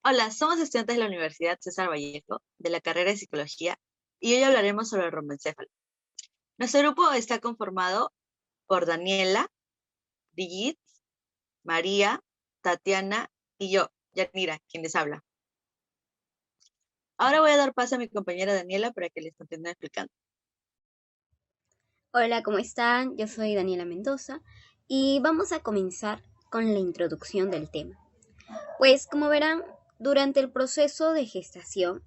Hola, somos estudiantes de la Universidad César Vallejo, de la carrera de Psicología, y hoy hablaremos sobre el romboencéfalo. Nuestro grupo está conformado por Daniela, Brigitte, María, Tatiana y yo, Yanira, quien les habla. Ahora voy a dar paso a mi compañera Daniela para que les continúe explicando. Hola, ¿cómo están? Yo soy Daniela Mendoza y vamos a comenzar con la introducción del tema. Pues como verán, durante el proceso de gestación,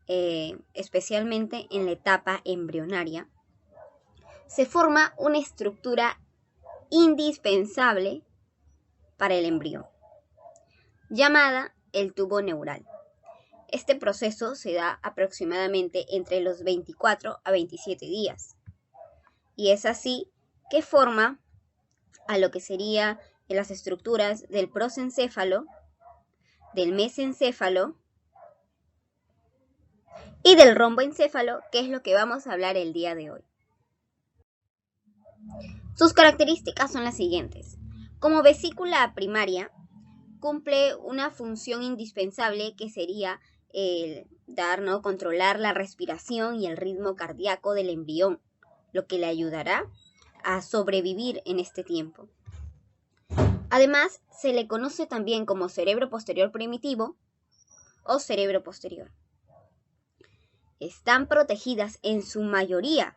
especialmente en la etapa embrionaria, se forma una estructura indispensable para el embrión, llamada el tubo neural. Este proceso se da aproximadamente entre los 24 a 27 días y es así que forma a lo que sería las estructuras del prosencéfalo, del mesencéfalo y del romboencéfalo, que es lo que vamos a hablar el día de hoy. Sus características son las siguientes. Como vesícula primaria, cumple una función indispensable que sería el controlar la respiración y el ritmo cardíaco del embrión, lo que le ayudará a sobrevivir en este tiempo. Además, se le conoce también como cerebro posterior primitivo o cerebro posterior. Están protegidas en su mayoría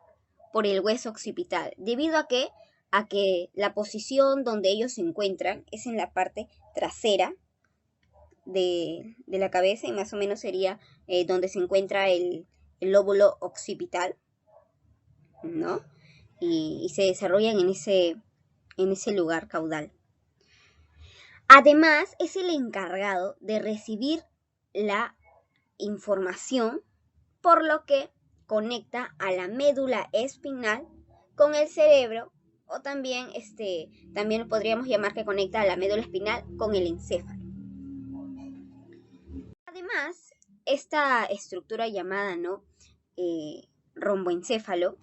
por el hueso occipital, debido a que la posición donde ellos se encuentran es en la parte trasera de la cabeza y más o menos sería donde se encuentra el lóbulo occipital, ¿no? Y se desarrollan en ese lugar caudal. Además, es el encargado de recibir la información, por lo que conecta a la médula espinal con el cerebro, o también lo podríamos llamar que conecta a la médula espinal con el encéfalo. Además, esta estructura llamada romboencéfalo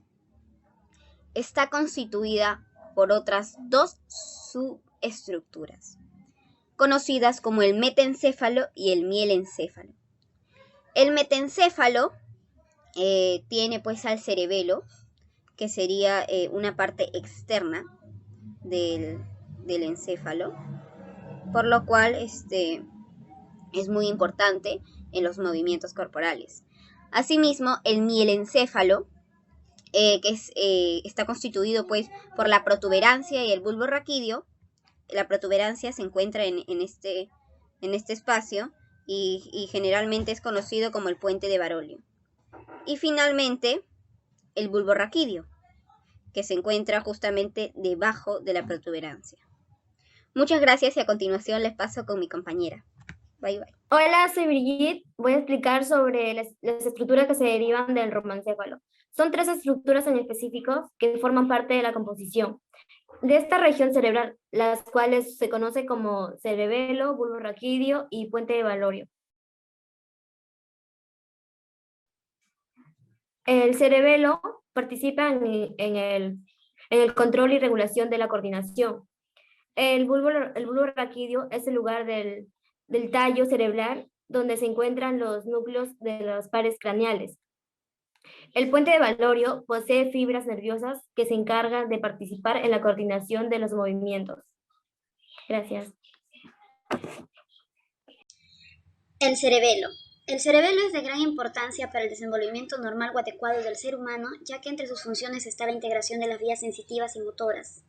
está constituida por otras dos subestructuras, conocidas como el metencéfalo y el mielencéfalo. El metencéfalo tiene pues al cerebelo, que sería una parte externa del encéfalo, por lo cual es muy importante en los movimientos corporales. Asimismo, el mielencéfalo, está constituido pues por la protuberancia y el bulbo raquídeo. La protuberancia se encuentra en este espacio y generalmente es conocido como el puente de Barolio. Y finalmente, el bulbo raquídeo, que se encuentra justamente debajo de la protuberancia. Muchas gracias y a continuación les paso con mi compañera. Bye, bye. Hola, soy Brigitte. Voy a explicar sobre las estructuras que se derivan del romboencéfalo. Son 3 estructuras en específico que forman parte de la composición de esta región cerebral, las cuales se conoce como cerebelo, bulbo raquídeo y puente de Barolio. El cerebelo participa en el control y regulación de la coordinación. El bulbo raquídeo es el lugar del tallo cerebral donde se encuentran los núcleos de los pares craneales. El puente de Barolio posee fibras nerviosas que se encargan de participar en la coordinación de los movimientos. Gracias. El cerebelo. El cerebelo es de gran importancia para el desenvolvimiento normal o adecuado del ser humano, ya que entre sus funciones está la integración de las vías sensitivas y motoras.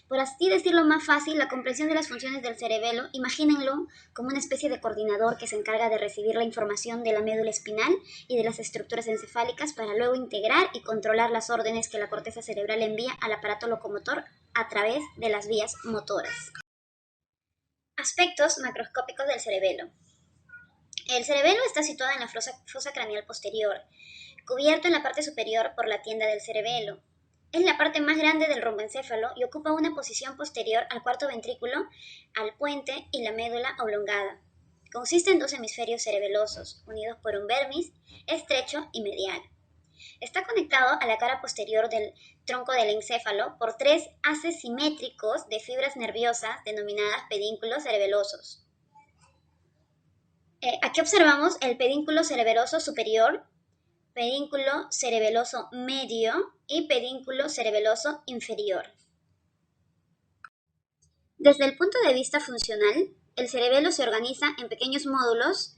Por así decirlo más fácil, la comprensión de las funciones del cerebelo, imagínenlo como una especie de coordinador que se encarga de recibir la información de la médula espinal y de las estructuras encefálicas para luego integrar y controlar las órdenes que la corteza cerebral envía al aparato locomotor a través de las vías motoras. Aspectos macroscópicos del cerebelo. El cerebelo está situado en la fosa craneal posterior, cubierto en la parte superior por la tienda del cerebelo. Es la parte más grande del romboencéfalo y ocupa una posición posterior al cuarto ventrículo, al puente y la médula oblongada. Consiste en 2 hemisferios cerebelosos, unidos por un vermis estrecho y medial. Está conectado a la cara posterior del tronco del encéfalo por 3 haces simétricos de fibras nerviosas denominadas pedínculos cerebelosos. Aquí observamos el pedínculo cerebeloso superior, pedínculo cerebeloso medio y pedínculo cerebeloso inferior. Desde el punto de vista funcional, el cerebelo se organiza en pequeños módulos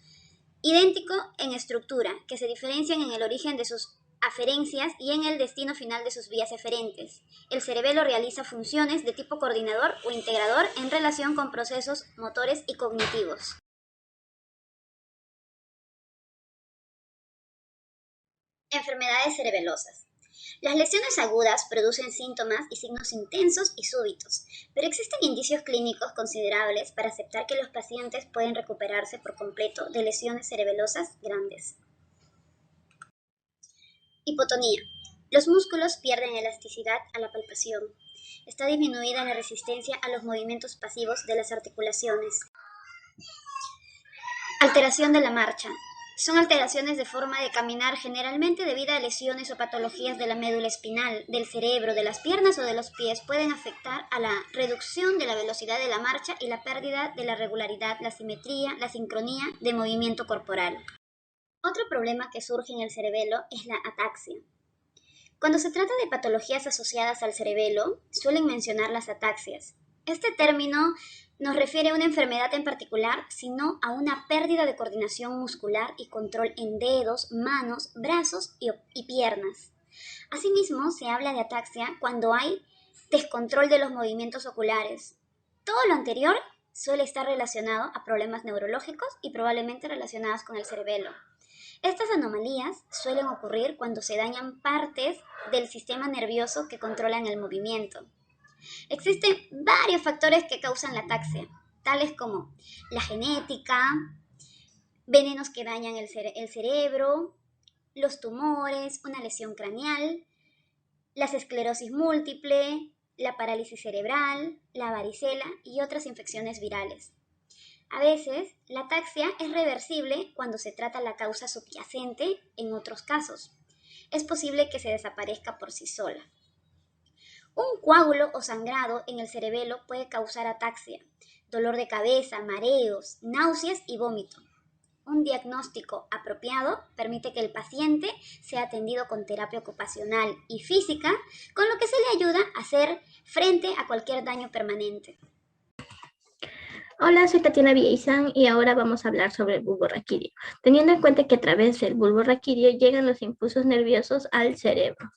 idénticos en estructura, que se diferencian en el origen de sus aferencias y en el destino final de sus vías eferentes. El cerebelo realiza funciones de tipo coordinador o integrador en relación con procesos motores y cognitivos. Enfermedades cerebelosas. Las lesiones agudas producen síntomas y signos intensos y súbitos, pero existen indicios clínicos considerables para aceptar que los pacientes pueden recuperarse por completo de lesiones cerebelosas grandes. Hipotonía. Los músculos pierden elasticidad a la palpación. Está disminuida la resistencia a los movimientos pasivos de las articulaciones. Alteración de la marcha. Son alteraciones de forma de caminar generalmente debido a lesiones o patologías de la médula espinal, del cerebro, de las piernas o de los pies. Pueden afectar a la reducción de la velocidad de la marcha y la pérdida de la regularidad, la simetría, la sincronía de movimiento corporal. Otro problema que surge en el cerebelo es la ataxia. Cuando se trata de patologías asociadas al cerebelo, suelen mencionar las ataxias. Este término nos refiere a una enfermedad en particular, sino a una pérdida de coordinación muscular y control en dedos, manos, brazos y piernas. Asimismo, se habla de ataxia cuando hay descontrol de los movimientos oculares. Todo lo anterior suele estar relacionado a problemas neurológicos y probablemente relacionados con el cerebelo. Estas anomalías suelen ocurrir cuando se dañan partes del sistema nervioso que controlan el movimiento. Existen varios factores que causan la ataxia, tales como la genética, venenos que dañan el cerebro, los tumores, una lesión craneal, la esclerosis múltiple, la parálisis cerebral, la varicela y otras infecciones virales. A veces, la ataxia es reversible cuando se trata la causa subyacente, en otros casos. Es posible que se desaparezca por sí sola. Un coágulo o sangrado en el cerebelo puede causar ataxia, dolor de cabeza, mareos, náuseas y vómito. Un diagnóstico apropiado permite que el paciente sea atendido con terapia ocupacional y física, con lo que se le ayuda a hacer frente a cualquier daño permanente. Hola, soy Tatiana Villaizán y ahora vamos a hablar sobre el bulbo raquídeo, teniendo en cuenta que a través del bulbo raquídeo llegan los impulsos nerviosos al cerebro.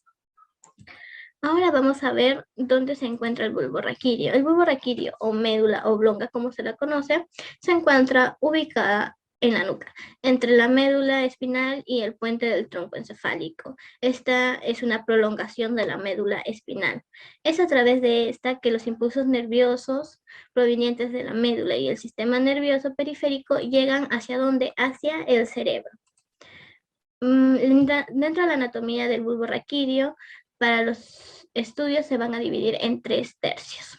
Ahora vamos a ver dónde se encuentra el bulbo raquídeo. El bulbo raquídeo, o médula oblonga como se la conoce, se encuentra ubicada en la nuca, entre la médula espinal y el puente del tronco encefálico. Esta es una prolongación de la médula espinal. Es a través de esta que los impulsos nerviosos provenientes de la médula y el sistema nervioso periférico llegan ¿hacia dónde? Hacia el cerebro. Dentro de la anatomía del bulbo raquídeo, para los estudios se van a dividir en 3 tercios.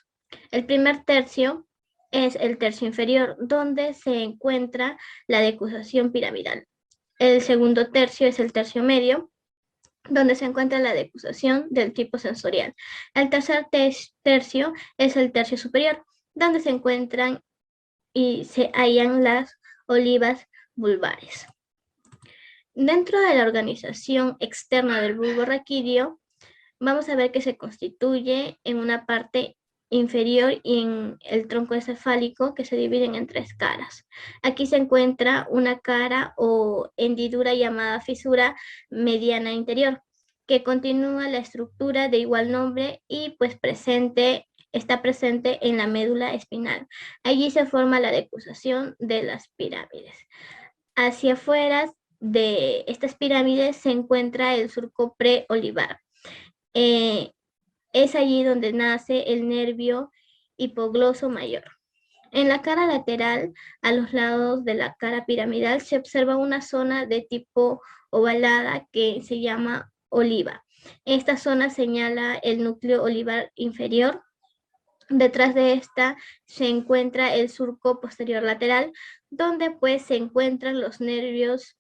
El primer tercio es el tercio inferior, donde se encuentra la decusación piramidal. El segundo tercio es el tercio medio, donde se encuentra la decusación del tipo sensorial. El tercer tercio es el tercio superior, donde se encuentran y se hallan las olivas vulvares. Dentro de la organización externa del bulbo raquídeo, vamos a ver que se constituye en una parte inferior y en el tronco encefálico, que se dividen en 3 caras. Aquí se encuentra una cara o hendidura llamada fisura mediana interior, que continúa la estructura de igual nombre y pues está presente en la médula espinal. Allí se forma la decusación de las pirámides. Hacia afuera de estas pirámides se encuentra el surco preolivar. Es allí donde nace el nervio hipogloso mayor. En la cara lateral, a los lados de la cara piramidal, se observa una zona de tipo ovalada que se llama oliva. Esta zona señala el núcleo olivar inferior. Detrás de esta se encuentra el surco posterior lateral, donde pues se encuentran los nervios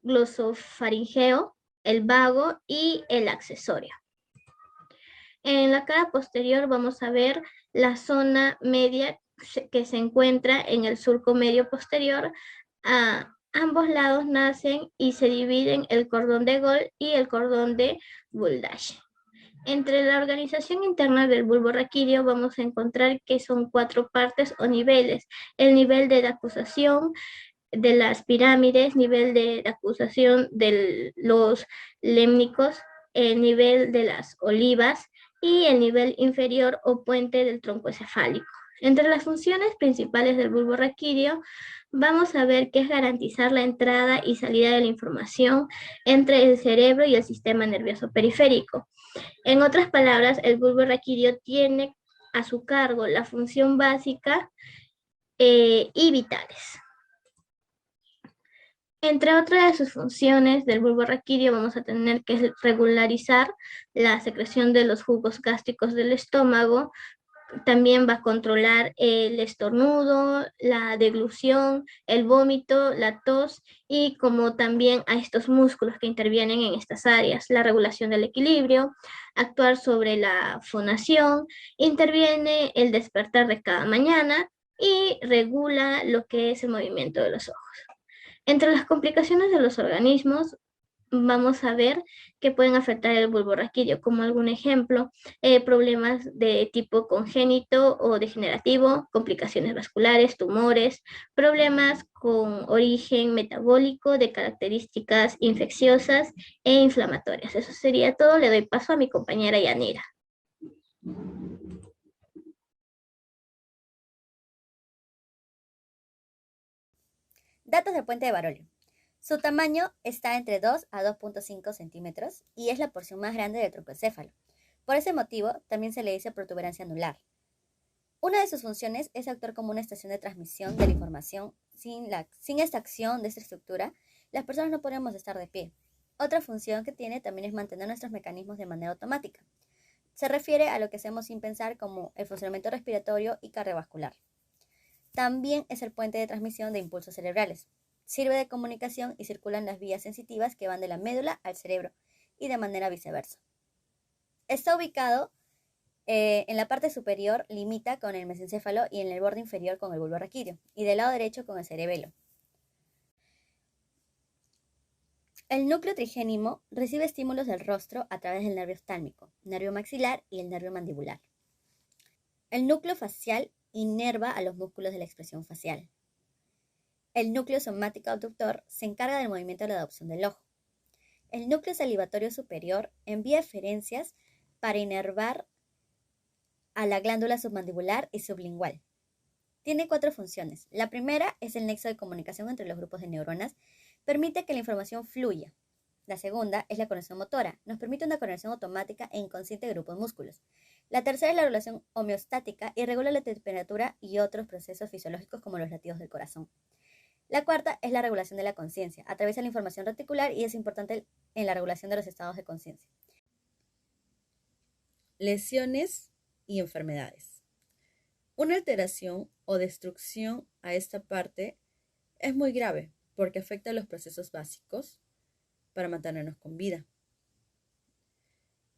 glosofaringeo, el vago y el accesorio. En la cara posterior vamos a ver la zona media que se encuentra en el surco medio posterior ambos lados nacen y se dividen el cordón de Gold y el cordón de Burdach. Entre la organización interna del bulbo raquídeo vamos a encontrar que son 4 partes o niveles. El nivel de acusación de las pirámides, nivel de acusación de los lémnicos, el nivel de las olivas y el nivel inferior o puente del tronco encefálico. Entre las funciones principales del bulbo raquídeo, vamos a ver que es garantizar la entrada y salida de la información entre el cerebro y el sistema nervioso periférico. En otras palabras, el bulbo raquídeo tiene a su cargo la función básica y vitales. Entre otras de sus funciones del bulbo raquídeo vamos a tener que regularizar la secreción de los jugos gástricos del estómago. También va a controlar el estornudo, la deglución, el vómito, la tos y como también a estos músculos que intervienen en estas áreas, la regulación del equilibrio, actuar sobre la fonación, interviene el despertar de cada mañana y regula lo que es el movimiento de los ojos. Entre las complicaciones de los organismos, vamos a ver que pueden afectar el bulbo raquídeo, como algún ejemplo, problemas de tipo congénito o degenerativo, complicaciones vasculares, tumores, problemas con origen metabólico de características infecciosas e inflamatorias. Eso sería todo. Le doy paso a mi compañera Yanira. Datos del puente de Barolio. Su tamaño está entre 2 a 2.5 centímetros y es la porción más grande del troncocéfalo. Por ese motivo, también se le dice protuberancia anular. Una de sus funciones es actuar como una estación de transmisión de la información. Sin esta acción de esta estructura, las personas no podemos estar de pie. Otra función que tiene también es mantener nuestros mecanismos de manera automática. Se refiere a lo que hacemos sin pensar, como el funcionamiento respiratorio y cardiovascular. También es el puente de transmisión de impulsos cerebrales. Sirve de comunicación y circulan las vías sensitivas que van de la médula al cerebro y de manera viceversa. Está ubicado en la parte superior, limita con el mesencéfalo y en el borde inferior con el bulbo raquídeo y del lado derecho con el cerebelo. El núcleo trigémino recibe estímulos del rostro a través del nervio oftálmico, nervio maxilar y el nervio mandibular. El núcleo facial inerva a los músculos de la expresión facial. El núcleo somático abductor se encarga del movimiento de la adopción del ojo. El núcleo salivatorio superior envía eferencias para inervar a la glándula submandibular y sublingual. Tiene 4 funciones. La primera es el nexo de comunicación entre los grupos de neuronas. Permite que la información fluya. La segunda es la conexión motora. Nos permite una conexión automática e inconsciente de grupos de músculos. La tercera es la regulación homeostática y regula la temperatura y otros procesos fisiológicos como los latidos del corazón. La cuarta es la regulación de la conciencia. Atraviesa la información reticular y es importante en la regulación de los estados de conciencia. Lesiones y enfermedades. Una alteración o destrucción a esta parte es muy grave porque afecta a los procesos básicos para mantenernos con vida.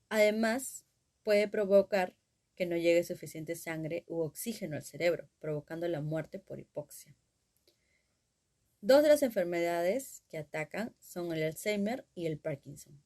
Además, puede provocar que no llegue suficiente sangre u oxígeno al cerebro, provocando la muerte por hipoxia. 2 de las enfermedades que atacan son el Alzheimer y el Parkinson.